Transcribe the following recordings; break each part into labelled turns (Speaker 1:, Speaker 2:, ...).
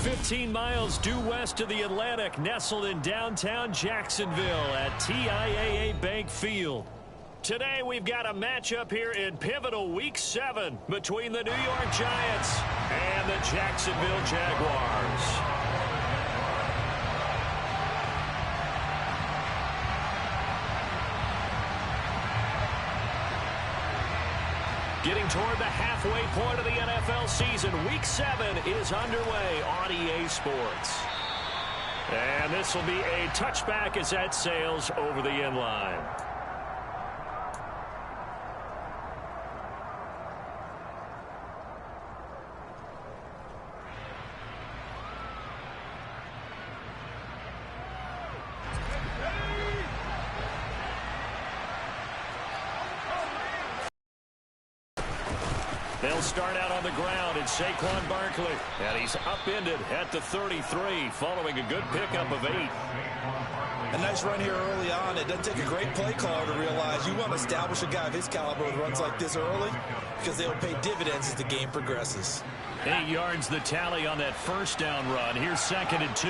Speaker 1: 15 miles due west of the Atlantic, nestled in downtown Jacksonville at TIAA Bank Field. Today we've got a matchup here in pivotal Week 7 between the New York Giants and the Jacksonville Jaguars. Getting toward the halfway point of the NFL season, Week 7 is underway on EA Sports. And this will be a touchback as that sails over the end line. They'll start out on the ground. It's Saquon Barkley. And he's upended at the 33 following a good pickup of 8.
Speaker 2: A nice run here early on. It doesn't take a great play caller to realize you want to establish a guy of his caliber with runs like this early because they'll pay dividends as the game progresses.
Speaker 1: 8 yards the tally on that first down run. Here's 2nd and 2.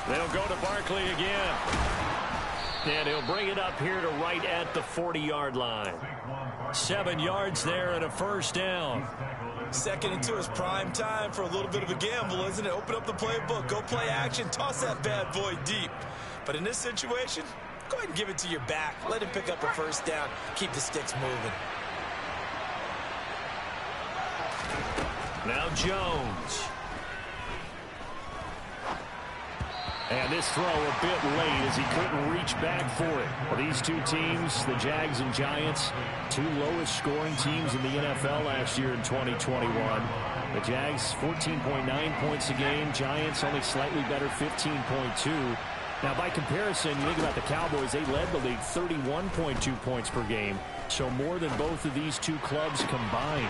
Speaker 1: They'll go to Barkley again. And he'll bring it up here to right at the 40-yard line. 7 yards there and a first down.
Speaker 2: 2nd and 2 is prime time for a little bit of a gamble, isn't it? Open up the playbook, go play action, toss that bad boy deep. But in this situation, go ahead and give it to your back. Let him pick up a first down. Keep the sticks moving.
Speaker 1: Now Jones. And this throw a bit late as he couldn't reach back for it. Well, these two teams, the Jags and Giants, two lowest scoring teams in the NFL last year in 2021. The Jags 14.9 points a game. Giants only slightly better, 15.2. Now, by comparison, you think about the Cowboys, they led the league 31.2 points per game. So more than both of these two clubs combined.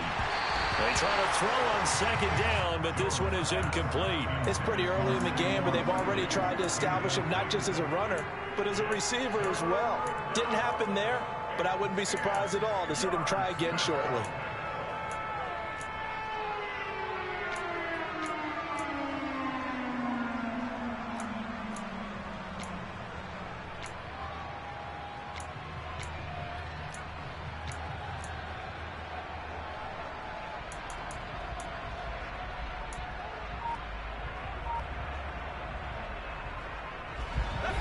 Speaker 1: They try to throw on 2nd down, but this one is incomplete.
Speaker 2: It's pretty early in the game, but they've already tried to establish him not just as a runner, but as a receiver as well. Didn't happen there, but I wouldn't be surprised at all to see them try again shortly.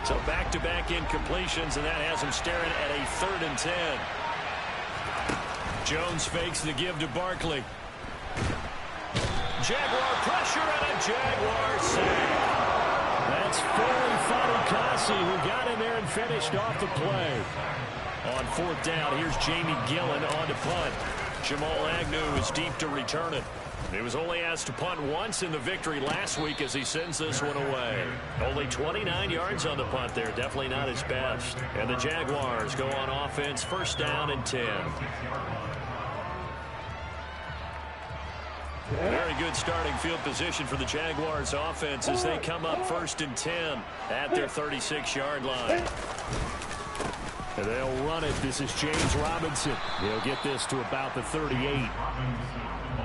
Speaker 1: So back-to-back incompletions, and that has him staring at a 3rd and 10. Jones fakes the give to Barkley. Jaguar pressure and a Jaguar sack. That's Foley Fatukasi who got in there and finished off the play. On 4th down, here's Jamie Gillen on to punt. Jamal Agnew is deep to return it. He was only asked to punt once in the victory last week as he sends this one away. Only 29 yards on the punt there. Definitely not his best. And the Jaguars go on offense, 1st down and 10. Very good starting field position for the Jaguars offense as they come up 1st and 10 at their 36-yard line. And they'll run it. This is James Robinson. He'll get this to about the 38.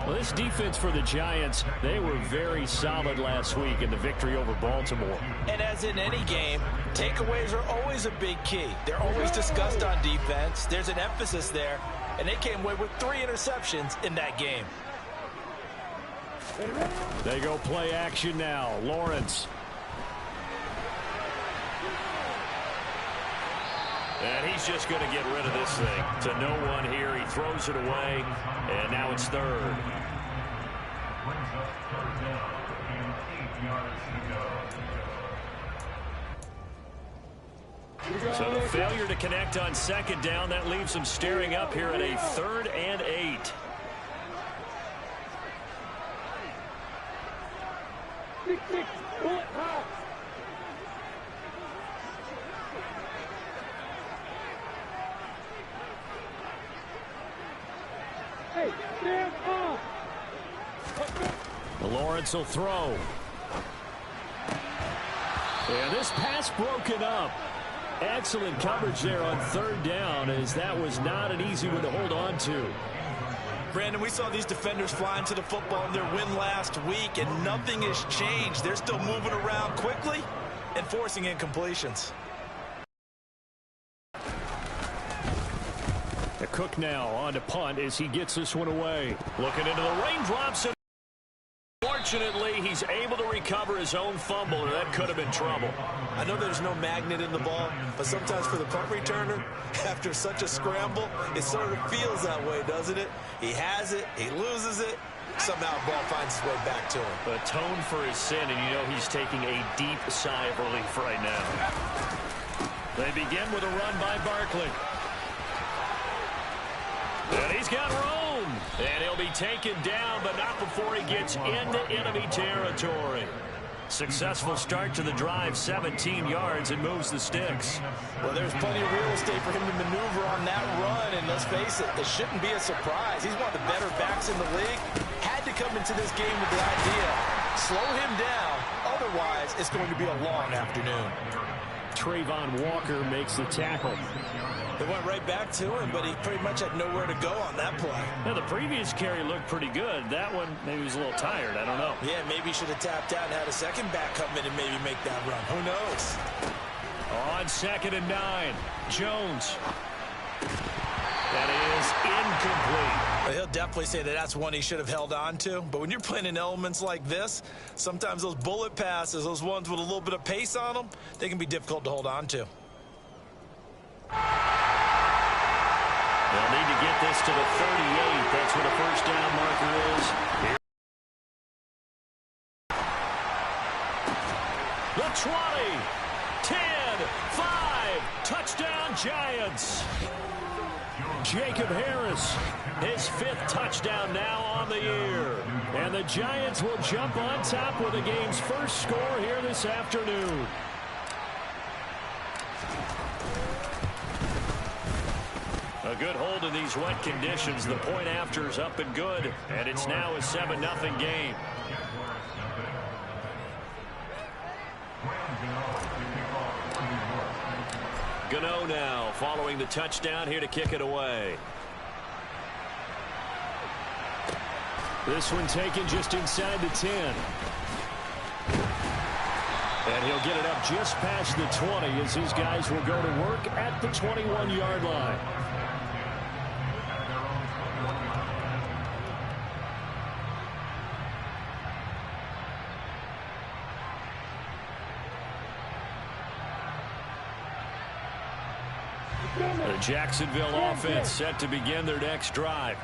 Speaker 1: Well, this defense for the Giants, they were very solid last week in the victory over Baltimore.
Speaker 2: And as in any game, takeaways are always a big key. They're always discussed on defense. There's an emphasis there, and they came away with 3 interceptions in that game.
Speaker 1: They go play action now. Lawrence. And he's just going to get rid of this thing. To no one here. He throws it away, and now it's 3rd. So the failure to connect on 2nd down, that leaves him staring up here at a 3rd and 8. Lawrence will throw. And this pass broken up. Excellent coverage there on 3rd down, as that was not an easy one to hold on to.
Speaker 2: Brandon, we saw these defenders flying to the football in their win last week, and nothing has changed. They're still moving around quickly and forcing incompletions.
Speaker 1: The Cook now on to punt as he gets this one away. Looking into the raindrops. And fortunately, he's able to recover his own fumble, or that could have been trouble.
Speaker 2: I know there's no magnet in the ball, but sometimes for the punt returner, after such a scramble, it sort of feels that way, doesn't it? He has it, he loses it, somehow the ball finds its way back to him.
Speaker 1: Atone for his sin, and you know he's taking a deep sigh of relief right now. They begin with a run by Barkley. And he's got room. And he'll be taken down, but not before he gets into enemy territory. Successful start to the drive, 17 yards, and moves the sticks.
Speaker 2: Well, there's plenty of real estate for him to maneuver on that run, and let's face it, it shouldn't be a surprise. He's one of the better backs in the league. Had to come into this game with the idea, slow him down, otherwise it's going to be a long afternoon.
Speaker 1: Trayvon Walker makes the tackle.
Speaker 2: They went right back to him, but he pretty much had nowhere to go on that play.
Speaker 1: Now, the previous carry looked pretty good. That one, maybe he was a little tired. I don't know.
Speaker 2: Yeah, maybe he should have tapped out and had a second back come in and maybe make that run. Who knows?
Speaker 1: On 2nd and 9, Jones. That is incomplete.
Speaker 2: Well, he'll definitely say that that's one he should have held on to. But when you're playing in elements like this, sometimes those bullet passes, those ones with a little bit of pace on them, they can be difficult to hold on to.
Speaker 1: They'll need to get this to the 38. That's where the first down marker is. Here. The 20, 10, 5, touchdown Giants. Jacob Harris, his 5th touchdown now on the year. And the Giants will jump on top with the game's first score here this afternoon. A good hold in these wet conditions. The point after is up and good, and it's now a 7-0 game. Gano now following the touchdown here to kick it away. This one taken just inside the 10. And he'll get it up just past the 20 as his guys will go to work at the 21-yard line. The Jacksonville offense set to begin their next drive.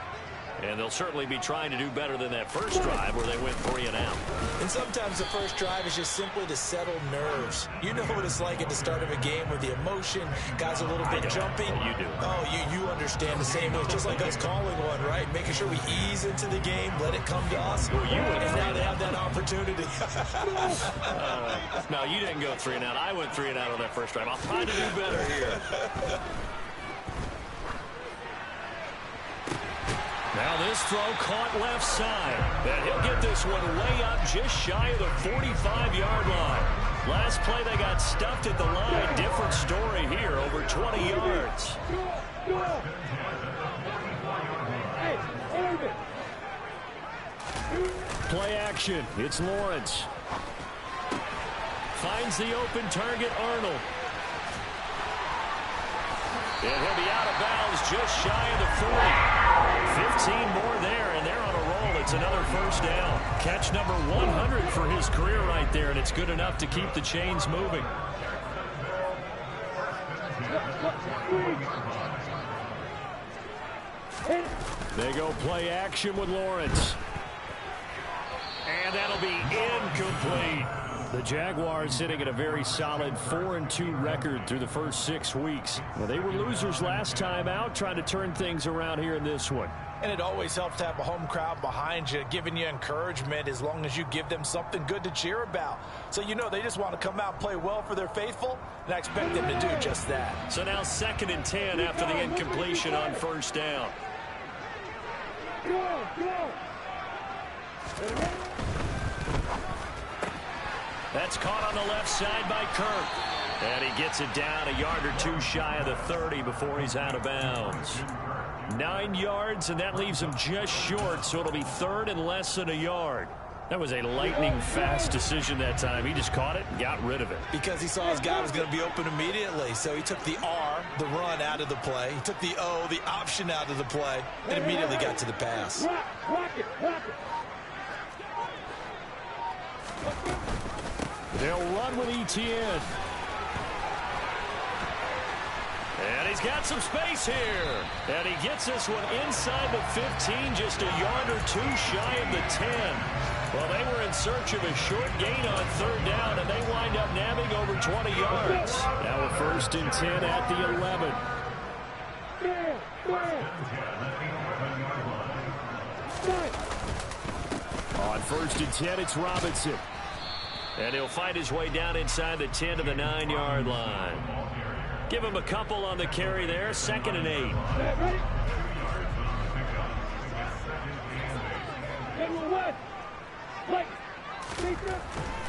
Speaker 1: And they'll certainly be trying to do better than that first drive where they went 3 and out.
Speaker 2: And sometimes the first drive is just simply to settle nerves. You know what it's like at the start of a game with the emotion, guys a little bit jumpy.
Speaker 1: You do.
Speaker 2: Oh, you understand the same way. It's just like us calling one, right? Making sure we ease into the game, let it come to us.
Speaker 1: Well,
Speaker 2: and now they have that opportunity.
Speaker 1: No, you didn't go 3 and out. I went 3 and out on that first drive. I'll try to do better here. Now this throw caught left side. And he'll get this one way up just shy of the 45-yard line. Last play they got stuffed at the line. Different story here, over 20 yards. Play action. It's Lawrence. Finds the open target, Arnold. And he'll be out of bounds just shy of the 40. 15 more there, and they're on a roll. It's another first down. Catch number 100 for his career right there, and it's good enough to keep the chains moving. They go play action with Lawrence. And that'll be incomplete. The Jaguars sitting at a very solid 4-2 record through the first 6 weeks. Well, they were losers last time out, trying to turn things around here in this one.
Speaker 2: And it always helps to have a home crowd behind you, giving you encouragement as long as you give them something good to cheer about. So you know they just want to come out and play well for their faithful, and I expect them to do just that. So now 2nd and 10 after the incompletion on first down. That's caught on the left side by Kirk.
Speaker 1: And he gets it down a yard or two shy of the 30 before he's out of bounds. 9 yards, and that leaves him just short, so it'll be third and less than a yard. That was a lightning-fast decision that time. He just caught it and got rid of it.
Speaker 2: Because he saw his guy was going to be open immediately, so he took the R, the run, out of the play. He took the O, the option, out of the play, and immediately got to the pass.
Speaker 1: They'll run with Etienne. And he's got some space here. And he gets this one inside the 15, just a yard or two shy of the 10. Well, they were in search of a short gain on third down, and they wind up nabbing over 20 yards. Now a 1st and 10 at the 11. On 1st and 10, it's Robinson. And he'll fight his way down inside the 10 to the 9-yard line. Give him a couple on the carry there. 2nd and 8.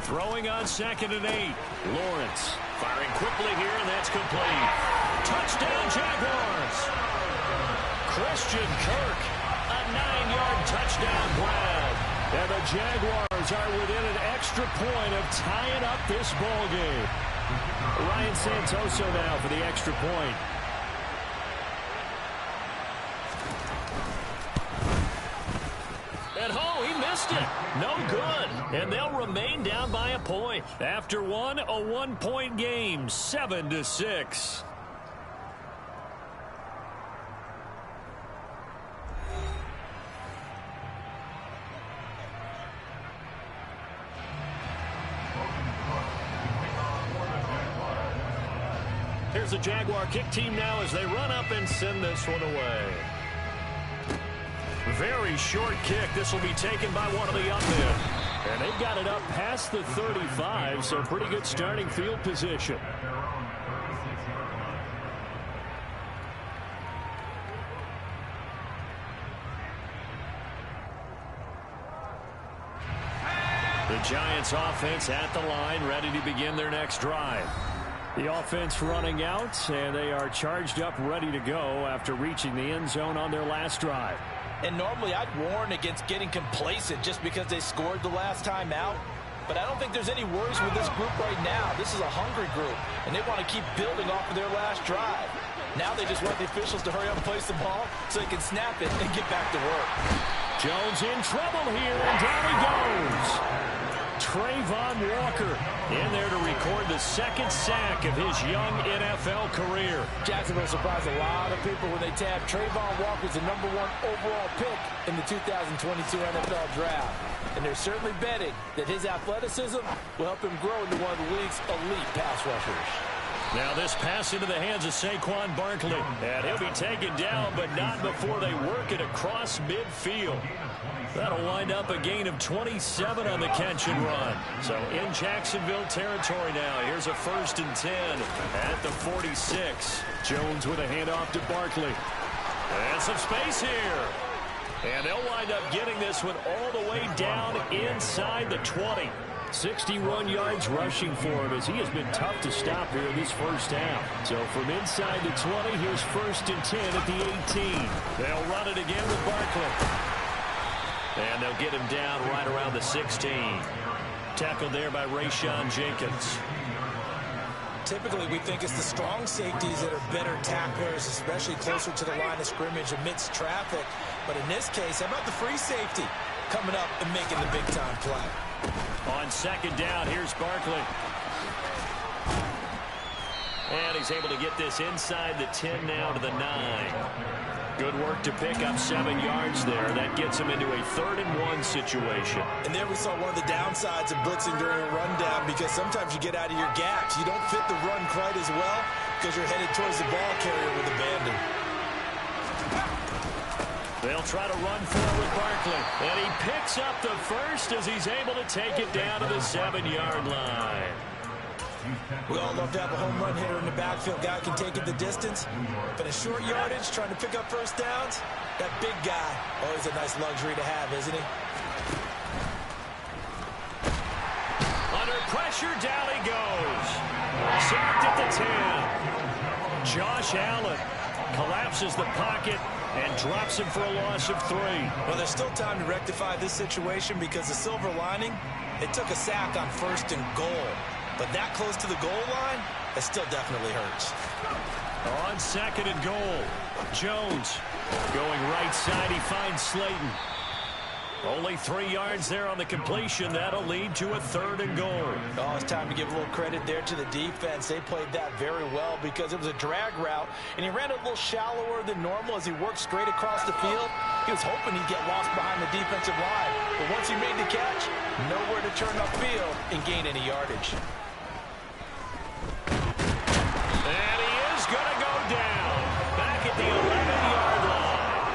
Speaker 1: Throwing on 2nd and 8. Lawrence firing quickly here, and that's complete. Touchdown, Jaguars. Christian Kirk, a 9-yard touchdown grab. And the Jaguars are within an extra point of tying up this ball game. Ryan Santoso now for the extra point. And he missed it. No good. And they'll remain down by a point. After a 1-point game, 7-6. Here's the Jaguar kick team now as they run up and send this one away. Very short kick. This will be taken by one of the young men. And they've got it up past the 35, so pretty good starting field position. The Giants offense at the line, ready to begin their next drive. The offense running out, and they are charged up, ready to go after reaching the end zone on their last drive.
Speaker 2: And normally I'd warn against getting complacent just because they scored the last time out. But I don't think there's any worries with this group right now. This is a hungry group, and they want to keep building off of their last drive. Now they just want the officials to hurry up and place the ball so they can snap it and get back to work.
Speaker 1: Jones in trouble here, and down he goes. Trayvon Walker in there to record the 2nd sack of his young NFL career.
Speaker 2: Jacksonville surprised a lot of people when they tabbed Trayvon Walker as the #1 overall pick in the 2022 NFL Draft. And they're certainly betting that his athleticism will help him grow into one of the league's elite pass rushers.
Speaker 1: Now this pass into the hands of Saquon Barkley. And he'll be taken down, but not before they work it across midfield. That'll wind up a gain of 27 on the catch and run. So in Jacksonville territory now. Here's a 1st and 10 at the 46. Jones with a handoff to Barkley. And some space here. And they'll wind up getting this one all the way down inside the 20. 61 yards rushing for him as he has been tough to stop here this first half. So from inside the 20, here's 1st and 10 at the 18. They'll run it again with Barkley. And they'll get him down right around the 16. Tackled there by Rayshon Jenkins.
Speaker 2: Typically, we think it's the strong safeties that are better tacklers, especially closer to the line of scrimmage amidst traffic. But in this case, how about the free safety coming up and making the big-time play?
Speaker 1: On 2nd down, here's Barkley. And he's able to get this inside the 10 now to the 9. Good work to pick up 7 yards there. That gets him into a 3rd and 1 situation.
Speaker 2: And there we saw one of the downsides of blitzing during a rundown, because sometimes you get out of your gaps. You don't fit the run quite as well because you're headed towards the ball carrier with abandon.
Speaker 1: They'll try to run for it with Barkley. And he picks up the first as he's able to take it down to the 7-yard line.
Speaker 2: We all love to have a home run hitter in the backfield. Guy can take it the distance. But in short yardage, trying to pick up first downs, that big guy, always a nice luxury to have, isn't he?
Speaker 1: Under pressure, down he goes. sacked at the 10. Josh Allen collapses the pocket and drops him for a loss of 3.
Speaker 2: Well, there's still time to rectify this situation because the silver lining, they took a sack on 1st and goal. But that close to the goal line, it still definitely hurts.
Speaker 1: On 2nd and goal, Jones going right side. He finds Slayton. Only 3 yards there on the completion. That'll lead to a 3rd and goal.
Speaker 2: Oh, it's time to give a little credit there to the defense. They played that very well because it was a drag route, and he ran it a little shallower than normal as he worked straight across the field. He was hoping he'd get lost behind the defensive line, but once he made the catch, nowhere to turn upfield and gain any yardage.
Speaker 1: And he is going to go down back at the 11-yard line.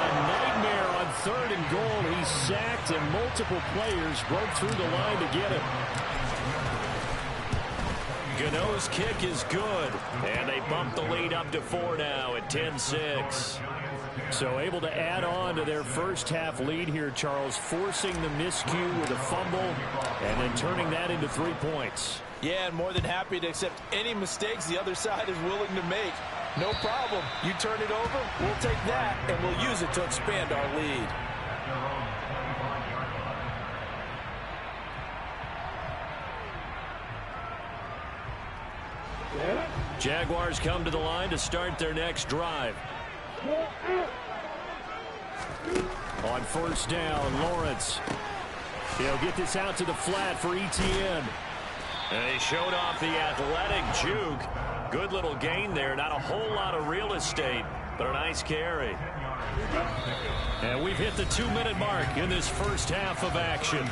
Speaker 1: A nightmare on 3rd and goal. He's sacked, and multiple players broke through the line to get him. Gano's kick is good, and they bump the lead up to 4 now at 10-6. So able to add on to their first half lead here, Charles, forcing the miscue with a fumble and then turning that into 3 points.
Speaker 2: Yeah, and more than happy to accept any mistakes the other side is willing to make. No problem. You turn it over, we'll take that, and we'll use it to expand our lead.
Speaker 1: Jaguars come to the line to start their next drive. On 1st down, Lawrence. He'll get this out to the flat for Etienne. And he showed off the athletic juke. Good little gain there. Not a whole lot of real estate, but a nice carry. And we've hit the 2-minute mark in this first half of action.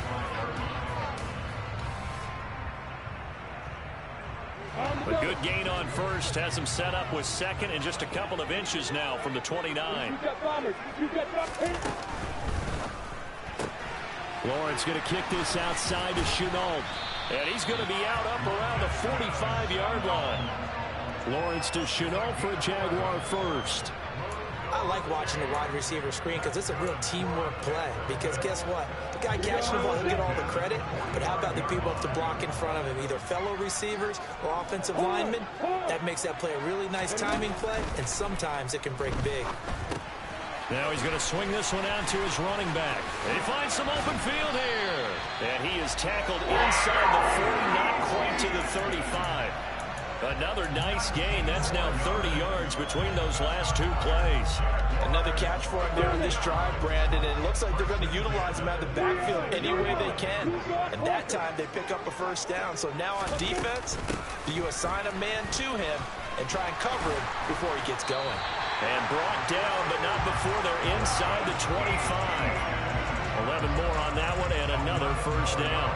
Speaker 1: A good gain on 1st. Has him set up with 2nd and just a couple of inches now from the 29. Lawrence going to kick this outside to Shenault. And he's going to be out up around the 45-yard line. Lawrence to Shenault for a Jaguar first.
Speaker 3: I like watching the wide receiver screen because it's a real teamwork play. Because guess what? The guy catching the ball, he'll get all the credit. But how about the people up to block in front of him? Either fellow receivers or offensive linemen. That makes that play a really nice timing play. And sometimes it can break big.
Speaker 1: Now he's going to swing this one out to his running back. He finds some open field here. And he is tackled inside the 40, not quite to the 35. Another nice gain. That's now 30 yards between those last 2 plays.
Speaker 2: Another catch for him there on this drive, Brandon, and it looks like they're going to utilize him out of the backfield any way they can. And that time they pick up a 1st down. So now on defense, you assign a man to him and try and cover him before he gets going.
Speaker 1: And brought down, but not before they're inside the 25. 11 more on that one, and another 1st down.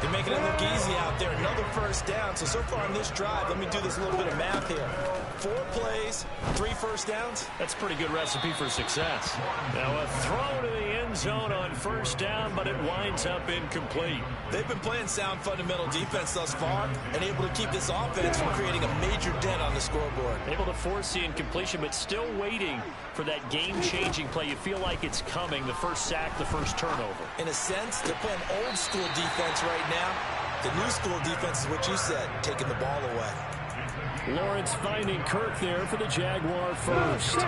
Speaker 2: They're making it look easy out there. Another 1st down. So far on this drive, let me do this little bit of math here. 4 plays, 3 1st downs.
Speaker 1: That's a pretty good recipe for success. Now a throw to the end zone on 1st down, but it winds up incomplete.
Speaker 2: They've been playing sound fundamental defense thus far and able to keep this offense from creating a major dent on the scoreboard.
Speaker 1: Able to force the incompletion, but still waiting for that game-changing play. You feel like it's coming, the first sack, the first turnover.
Speaker 2: In a sense, they're playing old school defense right now. The new school defense is what you said, taking the ball away.
Speaker 1: Lawrence finding Kirk there for the Jaguar first.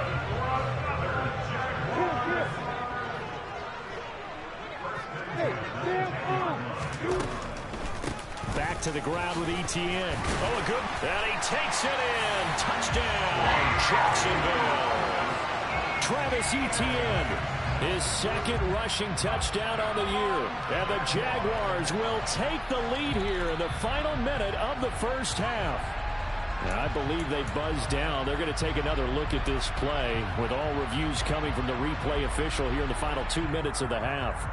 Speaker 1: Back to the ground with Etienne. Oh, a good. And he takes it in. Touchdown, Jacksonville. Travis Etienne, his 2nd rushing touchdown on the year. And the Jaguars will take the lead here in the final minute of the first half. And I believe they buzzed down. They're going to take another look at this play with all reviews coming from the replay official here in the final 2 minutes of the half.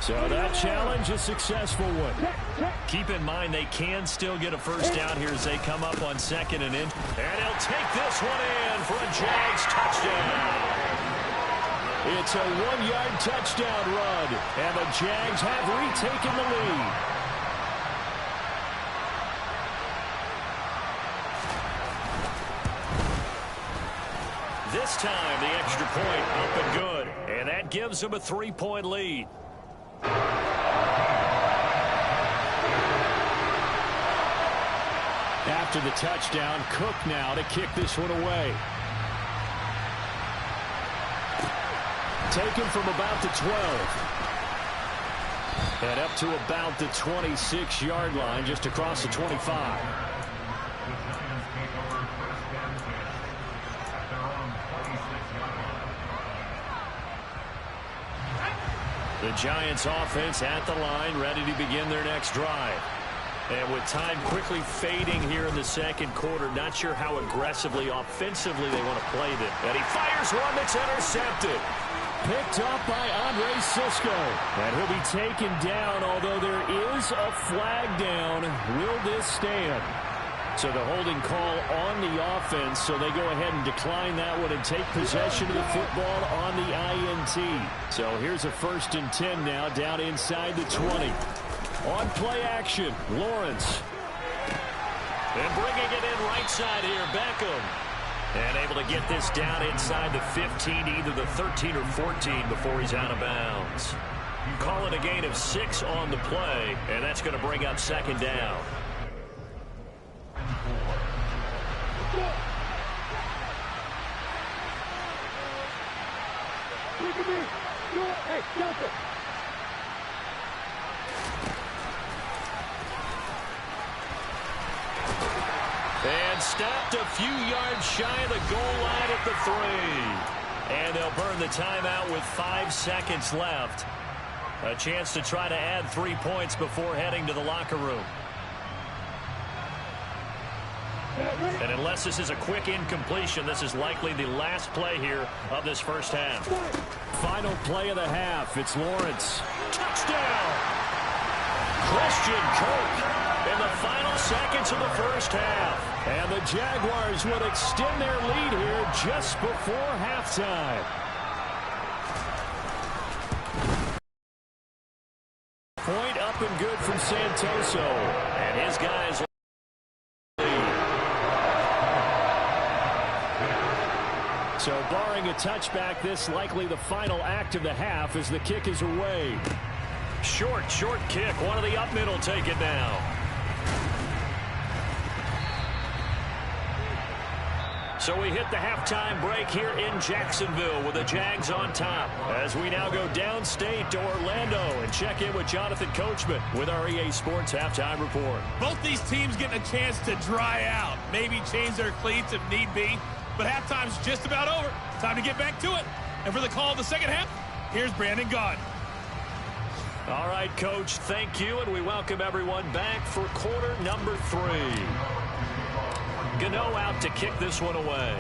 Speaker 1: So that challenge, a successful one. Keep in mind they can still get a 1st down here as they come up on 2nd and in. And he'll take this one in for a Jags touchdown. It's a 1-yard touchdown run, and the Jags have retaken the lead. This time, the extra point up and good, and that gives them a 3-point lead. After the touchdown, Cook now to kick this one away. Taken from about the 12. And up to about the 26-yard line, just across the 25. The Giants offense at the line, ready to begin their next drive. And with time quickly fading here in the second quarter, not sure how aggressively, offensively they want to play this. And he fires one that's intercepted. Picked up by Andre Cisco. And he'll be taken down, although there is a flag down. Will this stand? So the holding call on the offense, so they go ahead and decline that one and take possession of the football on the INT. So here's a 1st and 10 now, down inside the 20. On play action, Lawrence. And bringing it in right side here, Beckham. And able to get this down inside the 15, either the 13 or 14 before he's out of bounds. Call it a gain of 6 on the play, and that's going to bring up 2nd down. And stopped a few yards shy of the goal line at the 3. And they'll burn the timeout with 5 seconds left. A chance to try to add 3 points before heading to the locker room. And unless this is a quick incompletion, this is likely the last play here of this first half. Final play of the half. It's Lawrence. Touchdown! Christian Kirk in the final seconds of the first half. And the Jaguars would extend their lead here just before halftime. Point up and good from Santoso. And his guys lead. So barring a touchback, this likely the final act of the half as the kick is away. Short kick. One of the up middle take it now. So we hit the halftime break here in Jacksonville with the Jags on top. As we now go downstate to Orlando and check in with Jonathan Coachman with our EA Sports Halftime Report.
Speaker 4: Both these teams getting a chance to dry out, maybe change their cleats if need be. But halftime's just about over. Time to get back to it. And for the call of the second half, here's Brandon Gaudin.
Speaker 1: All right, Coach, thank you, and we welcome everyone back for quarter number 3. Gano out to kick this one away.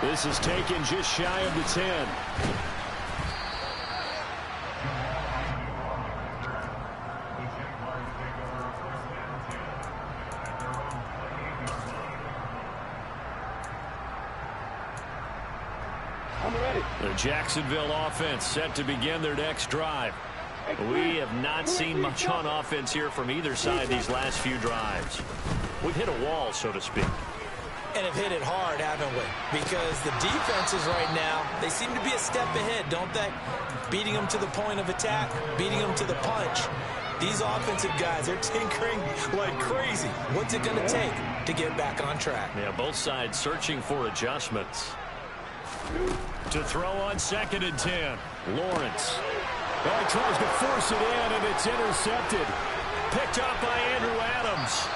Speaker 1: This is taken just shy of the 10. The Jacksonville offense set to begin their next drive. We have not seen much on offense here from either side these last few drives. We've hit a wall, so to speak.
Speaker 3: And have hit it hard, haven't we? Because the defenses right now, they seem to be a step ahead, don't they? Beating them to the point of attack, beating them to the punch. These offensive guys are tinkering like crazy. What's it going to take to get back on track?
Speaker 1: Yeah, both sides searching for adjustments. To throw on 2nd and 10. Lawrence. Well, he tries to force it in, and it's intercepted. Picked up by Andrew Adams.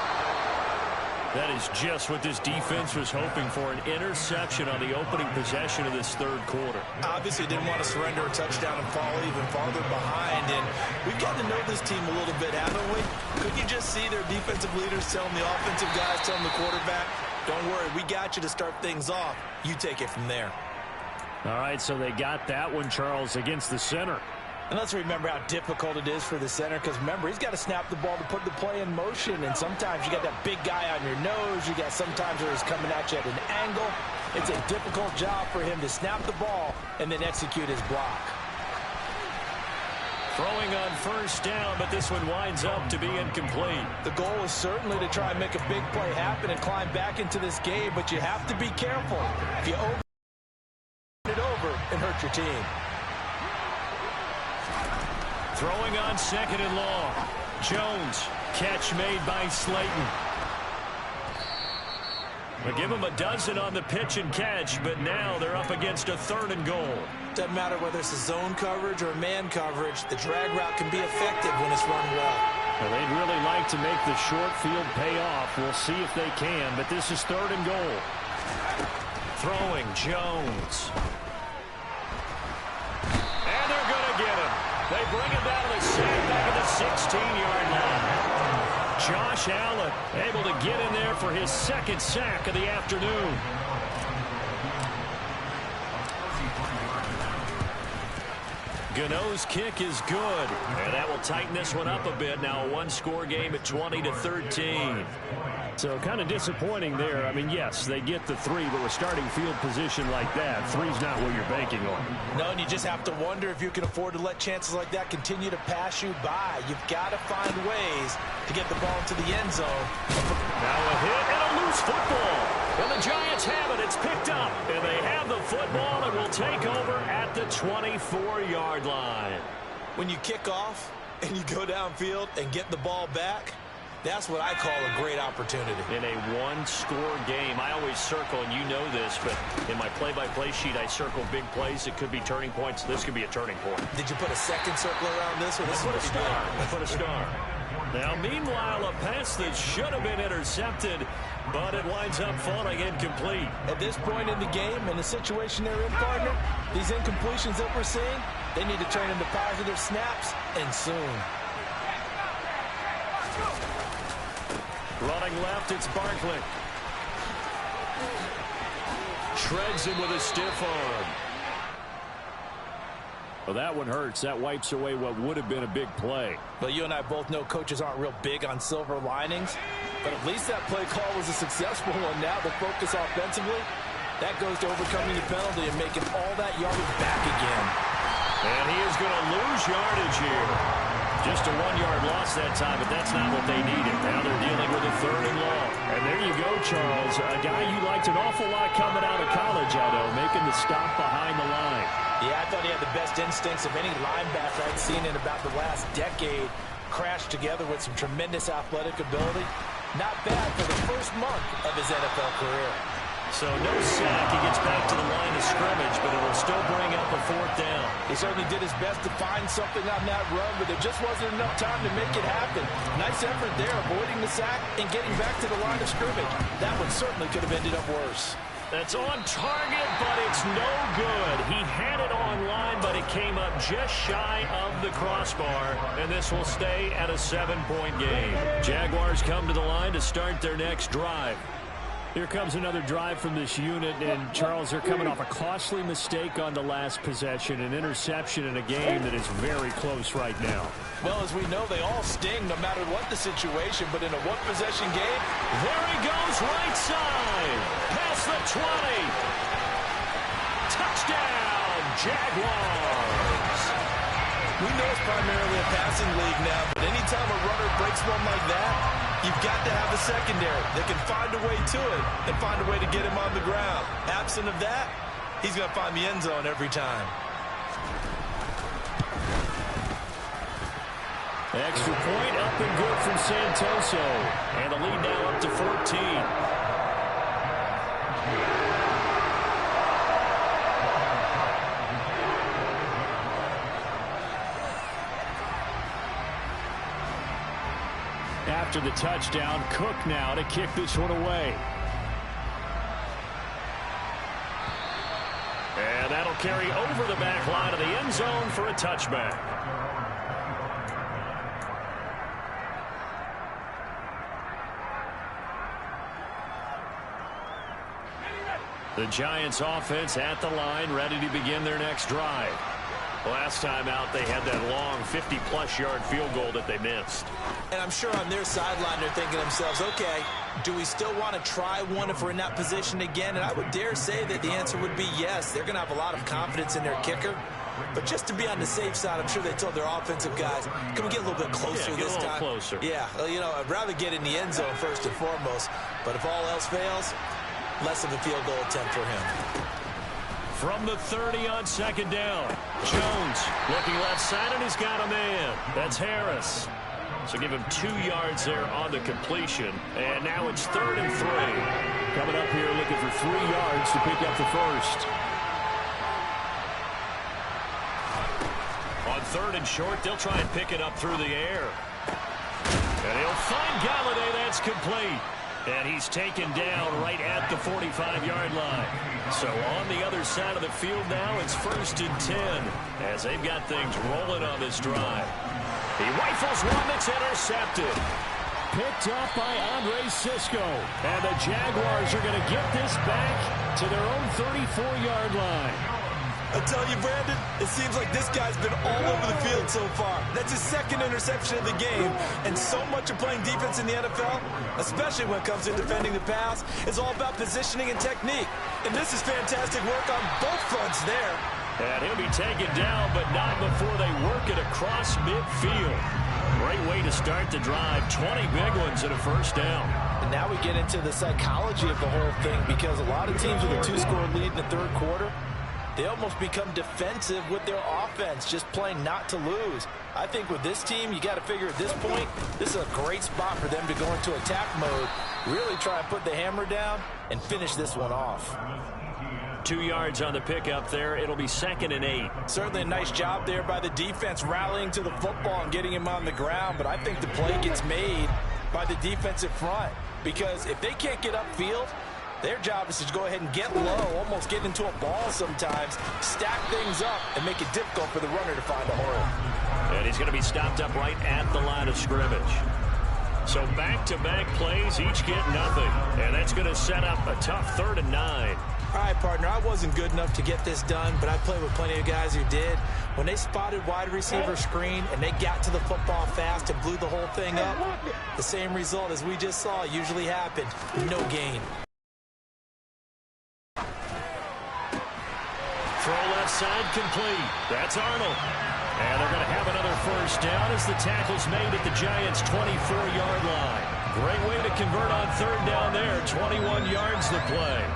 Speaker 1: That is just what this defense was hoping for, an interception on the opening possession of this third quarter.
Speaker 2: Obviously didn't want to surrender a touchdown and fall even farther behind, and we've got to know this team a little bit, haven't we? Couldn't you just see their defensive leaders telling the offensive guys, telling the quarterback, don't worry, we got you to start things off. You take it from there.
Speaker 1: All right, so they got that one, Charles, against the center.
Speaker 3: And let's remember how difficult it is for the center, because remember, he's got to snap the ball to put the play in motion, and sometimes you got that big guy on your nose. You got sometimes where he's coming at you at an angle. It's a difficult job for him to snap the ball and then execute his block.
Speaker 1: Throwing on first down, but this one winds up to be incomplete.
Speaker 3: The goal is certainly to try and make a big play happen and climb back into this game, but you have to be careful. If you over it over and hurt your team.
Speaker 1: Throwing on 2nd and long. Jones, catch made by Slayton. We'll give them a dozen on the pitch and catch, but now they're up against a 3rd and goal.
Speaker 3: Doesn't matter whether it's a zone coverage or man coverage, the drag route can be effective when it's run well.
Speaker 1: Well, they'd really like to make the short field pay off. We'll see if they can, but this is 3rd and goal. Throwing, Jones. And they're going to get him. They bring him down to the sack back at the 16-yard line. Josh Allen able to get in there for his 2nd sack of the afternoon. Gano's kick is good, and that will tighten this one up a bit. Now a 1-score game at 20-13. So kind of disappointing there. I mean, yes, they get the 3, but with starting field position like that, 3's not what you're banking on.
Speaker 3: No, and you just have to wonder if you can afford to let chances like that continue to pass you by. You've got to find ways to get the ball into the end zone.
Speaker 1: Now a hit and a loose football. And the Giants have it. It's picked up. And they have the football and will take over at the 24-yard line.
Speaker 3: When you kick off and you go downfield and get the ball back, that's what I call a great opportunity.
Speaker 1: In a 1-score game, I always circle, and you know this, but in my play-by-play sheet, I circle big plays. It could be turning points. This could be a turning point.
Speaker 3: Did you put a 2nd circle around this? Or this
Speaker 1: I put a star. I put a star. Now, meanwhile, a pass that should have been intercepted, but it winds up falling incomplete.
Speaker 3: At this point in the game, in the situation they're in, partner, these incompletions that we're seeing, they need to turn into positive snaps, and soon.
Speaker 1: Running left, it's Barkley. Shreds him with a stiff arm. Well, that one hurts. That wipes away what would have been a big play.
Speaker 3: But you and I both know coaches aren't real big on silver linings. But at least that play call was a successful one. Now the focus offensively, that goes to overcoming the penalty and making all that yardage back again.
Speaker 1: And he is going to lose yardage here. Just a 1-yard loss that time, but that's not what they needed. Now they're dealing with a 3rd and long. And there you go, Charles. A guy you liked an awful lot coming out of college, I know, making the stop behind the line.
Speaker 3: Yeah, I thought he had the best instincts of any linebacker I'd seen in about the last decade. Crashed together with some tremendous athletic ability. Not bad for the first month of his NFL career.
Speaker 1: So no sack. He gets back to the line of scrimmage, but it'll still bring up a 4th down.
Speaker 3: He certainly did his best to find something on that run, but there just wasn't enough time to make it happen. Nice effort there, avoiding the sack and getting back to the line of scrimmage. That one certainly could have ended up worse.
Speaker 1: That's on target, but it's no good. He had it on line, but it came up just shy of the crossbar, and this will stay at a 7-point game. Jaguars come to the line to start their next drive. Here comes another drive from this unit, and Charles, they're coming off a costly mistake on the last possession, an interception in a game that is very close right now.
Speaker 3: Well, as we know, they all sting no matter what the situation, but in a one-possession game,
Speaker 1: there he goes, right side, past the 20. Touchdown, Jaguars.
Speaker 3: We know it's primarily a passing league now, but anytime a runner breaks one like that, you've got to have a secondary that can find a way to it and find a way to get him on the ground. Absent of that, he's going to find the end zone every time.
Speaker 1: Extra point up and good from Santoso. And the lead now up to 14. After the touchdown, Cook now to kick this one away. And that'll carry over the back line of the end zone for a touchback. The Giants offense at the line, ready to begin their next drive. Last time out, they had that long 50-plus yard field goal that they missed.
Speaker 3: And I'm sure on their sideline, they're thinking to themselves, okay, do we still want to try one if we're in that position again? And I would dare say that the answer would be yes. They're going to have a lot of confidence in their kicker. But just to be on the safe side, I'm sure they told their offensive guys, can we get a little bit closer this time?
Speaker 1: Closer.
Speaker 3: Yeah, well, you know, I'd rather get in the end zone first and foremost. But if all else fails, less of a field goal attempt for him.
Speaker 1: From the 30 on second down. Jones looking left side, and he's got a man. That's Harris. So give him 2 yards there on the completion. And now it's 3rd and 3.
Speaker 5: Coming up here looking for 3 yards to pick up the first.
Speaker 1: On 3rd and short, they'll try and pick it up through the air. And he'll find Galladay. That's complete. And he's taken down right at the 45-yard line. So on the other side of the field now, it's 1st and 10 as they've got things rolling on this drive. He rifles one that's intercepted.
Speaker 5: Picked up by Andre Cisco. And the Jaguars are going to get this back to their own 34-yard line.
Speaker 2: I tell you, Brandon, it seems like this guy's been all over the field so far. That's his 2nd interception of the game. And so much of playing defense in the NFL, especially when it comes to defending the pass, is all about positioning and technique. And this is fantastic work on both fronts there.
Speaker 1: And he'll be taken down, but not before they work it across midfield. Great way to start the drive. 20 big ones and a first down.
Speaker 3: And now we get into the psychology of the whole thing, because a lot of teams with a 2-score lead in the 3rd quarter, they almost become defensive with their offense, just playing not to lose. I think with this team, you got to figure at this point, this is a great spot for them to go into attack mode, really try and put the hammer down and finish this one off.
Speaker 1: 2 yards on the pickup there. It'll be 2nd and 8.
Speaker 3: Certainly a nice job there by the defense, rallying to the football and getting him on the ground. But I think the play gets made by the defensive front, because if they can't get upfield, their job is to go ahead and get low, almost get into a ball sometimes, stack things up, and make it difficult for the runner to find a hole.
Speaker 1: And he's going to be stopped up right at the line of scrimmage. So back-to-back plays, each get nothing. And that's going to set up a tough 3rd and 9.
Speaker 3: All right, partner, I wasn't good enough to get this done, but I played with plenty of guys who did. When they spotted wide receiver screen and they got to the football fast and blew the whole thing up, the same result as we just saw usually happened. No gain.
Speaker 1: Throw left side complete. That's Arnold. And they're going to have another first down as the tackle's made at the Giants' 24-yard line. Great way to convert on 3rd down there. 21 yards to play.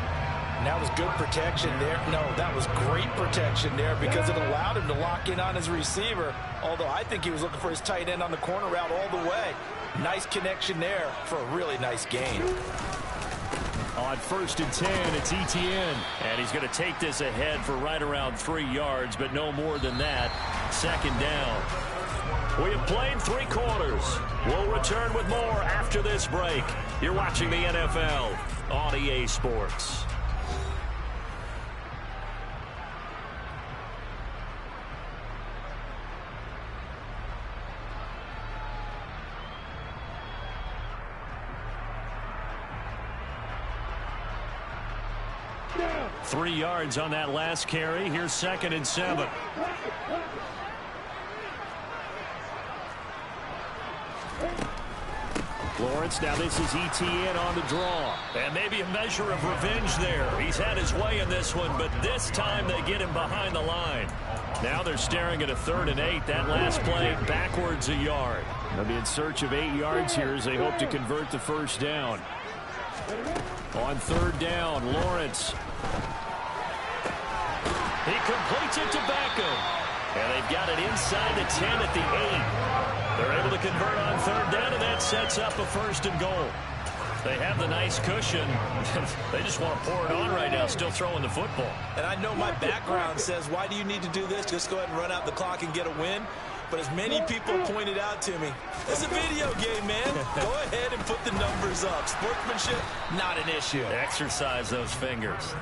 Speaker 3: And that was good protection there. No, that was great protection there, because it allowed him to lock in on his receiver, although I think he was looking for his tight end on the corner route all the way. Nice connection there for a really nice gain.
Speaker 5: On 1st and 10, it's Etienne.
Speaker 1: And he's going to take this ahead for right around 3 yards, but no more than that. 2nd down. We have played 3 quarters. We'll return with more after this break. You're watching the NFL on EA Sports.
Speaker 5: Down.
Speaker 1: 3 yards on that last carry. Here's 2nd and 7.
Speaker 5: Lawrence, now this is Etienne on the draw.
Speaker 1: And maybe a measure of revenge there. He's had his way in this one, but this time they get him behind the line. Now they're staring at a 3rd and 8. That last play backwards a yard.
Speaker 5: They'll be in search of 8 yards here as they hope to convert the first down. On 3rd down, Lawrence.
Speaker 1: He completes it to Beckham. And they've got it inside the 10 at the 8. They're able to convert on 3rd down, and that sets up a 1st and goal. They have the nice cushion. They just want to pour it on right now, still throwing the football.
Speaker 3: And I know my background says, why do you need to do this? Just go ahead and run out the clock and get a win. But as many people pointed out to me, it's a video game, man. Go ahead and put the numbers up. Sportsmanship, not an issue.
Speaker 1: Exercise those fingers.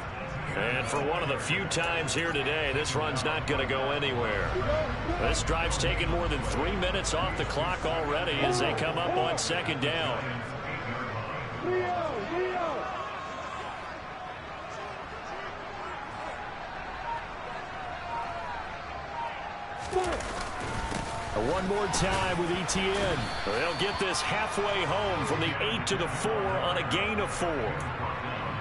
Speaker 1: And for one of the few times here today, this run's not going to go anywhere. This drive's taken more than 3 minutes off the clock already as they come up on 2nd down.
Speaker 5: One more time with Etienne.
Speaker 1: They'll get this halfway home from the 8 to the 4 on a gain of 4.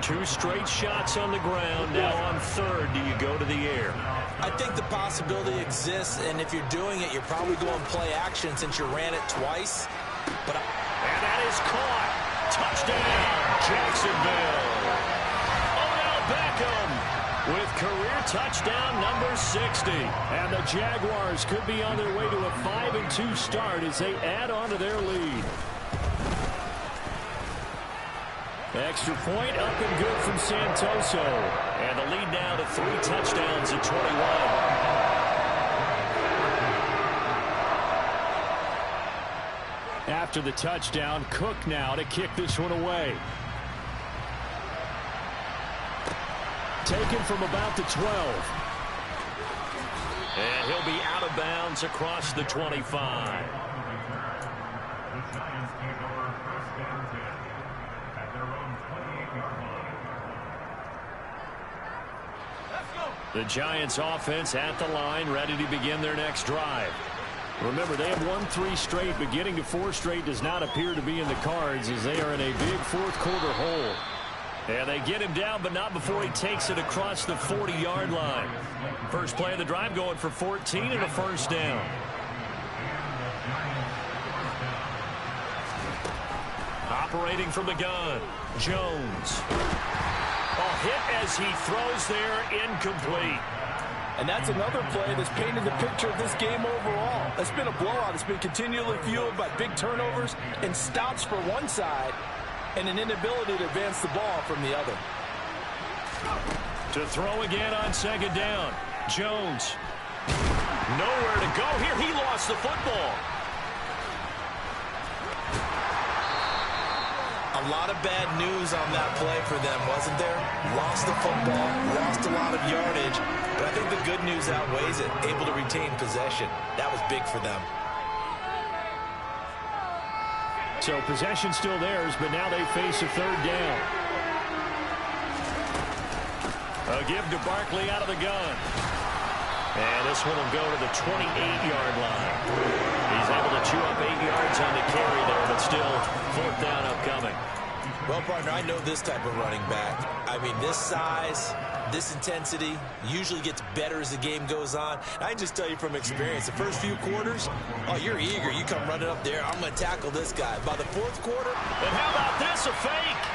Speaker 1: 2 straight shots on the ground. Now on 3rd, do you go to the air?
Speaker 3: I think the possibility exists, and if you're doing it, you're probably going play action since you ran it twice.
Speaker 1: And that is caught. Touchdown, Jacksonville. Odell Beckham
Speaker 5: with career touchdown number 60. And the Jaguars could be on their way to a 5-2 start as they add on to their lead. Extra point up and good from Santoso. And the lead now to 3 touchdowns at 21. After the touchdown, Cook now to kick this one away. Taken from about the 12. And he'll be out of bounds across the 25. The Giants offense at the line, ready to begin their next drive. Remember, they have won 3 straight, but getting to 4 straight does not appear to be in the cards as they are in a big fourth-quarter hole. And they get him down, but not before he takes it across the 40-yard line. First play of the drive going for 14 and a first down. Operating from the gun, Jones. A hit as he throws there, incomplete.
Speaker 6: And that's another play that's painted the picture of this game overall. It's been a blowout. It's been continually fueled by big turnovers and stops for one side and an inability to advance the ball from the other.
Speaker 5: To throw again on second down. Jones. Nowhere to go here. He lost the football.
Speaker 2: A lot of bad news on that play for them, wasn't there? Lost the football, lost a lot of yardage, but I think the good news outweighs it. Able to retain possession. That was big for them.
Speaker 5: So possession still theirs, but now they face a third down. A give to Barkley out of the gun. And this one will go to the 28-yard line. He's able to chew up 8 yards on the carry there, but still fourth down upcoming.
Speaker 2: Well, partner, I know this type of running back. I mean, this size, this intensity usually gets better as the game goes on. I can just tell you from experience, the first few quarters, oh, you're eager. You come running up there, I'm going to tackle this guy. By the fourth quarter.
Speaker 5: And how about this, a fake?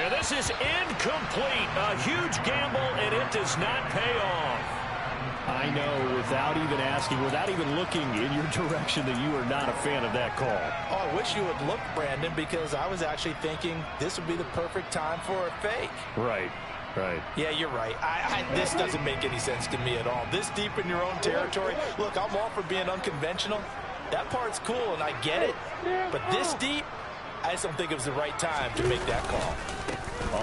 Speaker 5: And this is incomplete. A huge gamble, and it does not pay off. I know, without even asking, without even looking in your direction, that you are not a fan of that call.
Speaker 3: Oh, I wish you would look, Brandon, because I was actually thinking this would be the perfect time for a fake.
Speaker 5: Right. Right.
Speaker 3: Yeah, you're right. This doesn't make any sense to me at all. This deep in your own territory, look, I'm all for being unconventional. That part's cool, and I get it. But this deep, I just don't think it was the right time to make that call.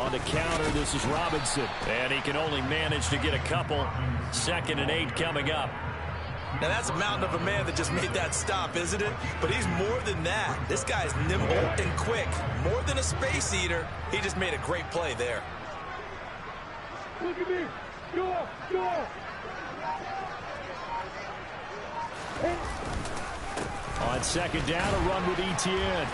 Speaker 5: On the counter, this is Robinson. And he can only manage to get a couple. 2nd and 8 coming up.
Speaker 2: Now, that's a mountain of a man that just made that stop, isn't it? But he's more than that. This guy's nimble and quick. More than a space eater. He just made a great play there.
Speaker 7: Look at me. Go.
Speaker 5: On 2nd down, a run with Etienne.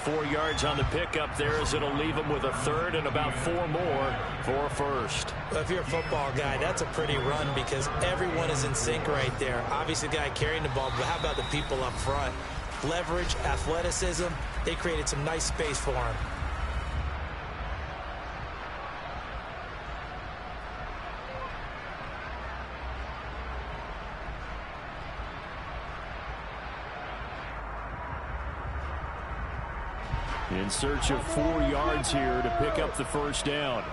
Speaker 5: 4 yards on the pickup there as it'll leave him with a third and about 4 more for first.
Speaker 3: Well, if you're a football guy, that's a pretty run because everyone is in sync right there. Obviously, the guy carrying the ball, but how about the people up front? Leverage, athleticism, they created some nice space for him.
Speaker 5: In search of 4 yards here to pick up the first down.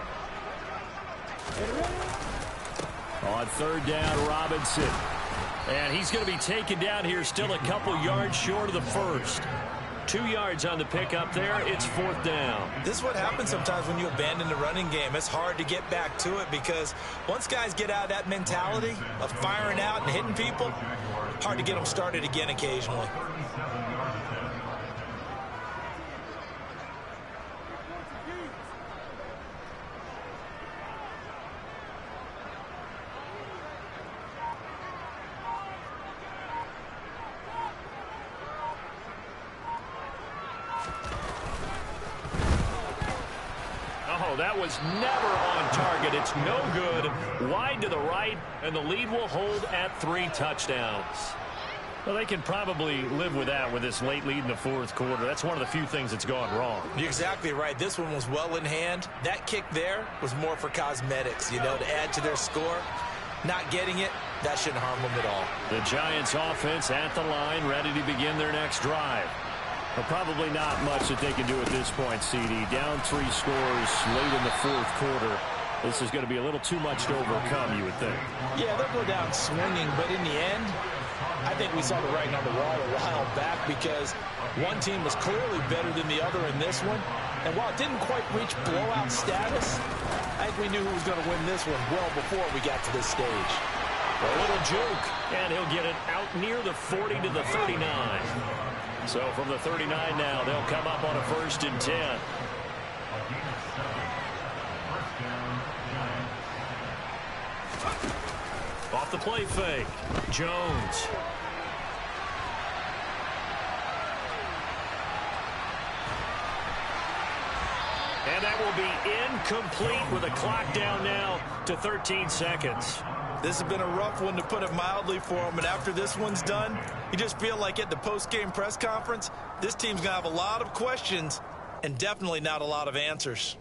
Speaker 5: On 3rd down, Robinson. And he's going to be taken down here still a couple yards short of the first. 2 yards on the pickup there. It's 4th down.
Speaker 2: This is what happens sometimes when you abandon the running game. It's hard to get back to it because once guys get out of that mentality of firing out and hitting people, hard to get them started again occasionally.
Speaker 5: That was never on target. It's no good. Wide to the right, and the lead will hold at 3 touchdowns. Well, they can probably live with that with this late lead in the fourth quarter. That's one of the few things that's gone wrong.
Speaker 3: You're exactly right. This one was well in hand. That kick there was more for cosmetics, to add to their score. Not getting it, that shouldn't harm them at all.
Speaker 5: The Giants offense at the line, ready to begin their next drive. But probably not much that they can do at this point, CD. Down 3 scores late in the fourth quarter. This is going to be a little too much to overcome, you would think.
Speaker 6: Yeah, they'll go down swinging, but in the end, I think we saw the writing on the wall a while back because one team was clearly better than the other in this one. And while it didn't quite reach blowout status, I think we knew who was going to win this one well before we got to this stage.
Speaker 5: A little juke, and he'll get it out near the 40 to the 39. So from the 39 now, they'll come up on a 1st and 10. Off the play fake, Jones. And that will be incomplete with a clock down now to 13 seconds.
Speaker 2: This has been a rough one, to put it mildly, for him. And after this one's done, you just feel like at the post-game press conference, this team's going to have a lot of questions and definitely not a lot of answers.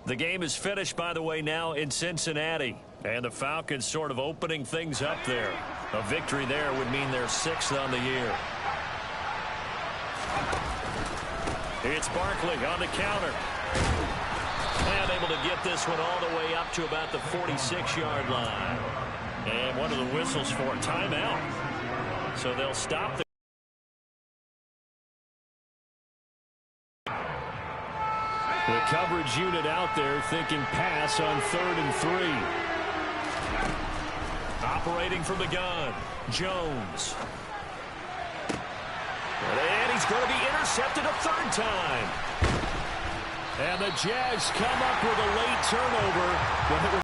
Speaker 5: The game is finished, by the way, now in Cincinnati. And the Falcons sort of opening things up there. A victory there would mean they're 6th on the year. It's Barkley on the counter. And able to get this one all the way up to about the 46-yard line. And one of the whistles for a timeout. So they'll stop the coverage unit out there thinking pass on 3rd and 3. Operating from the gun, Jones. And he's going to be intercepted a 3rd time. And the Jags come up with a late turnover when it was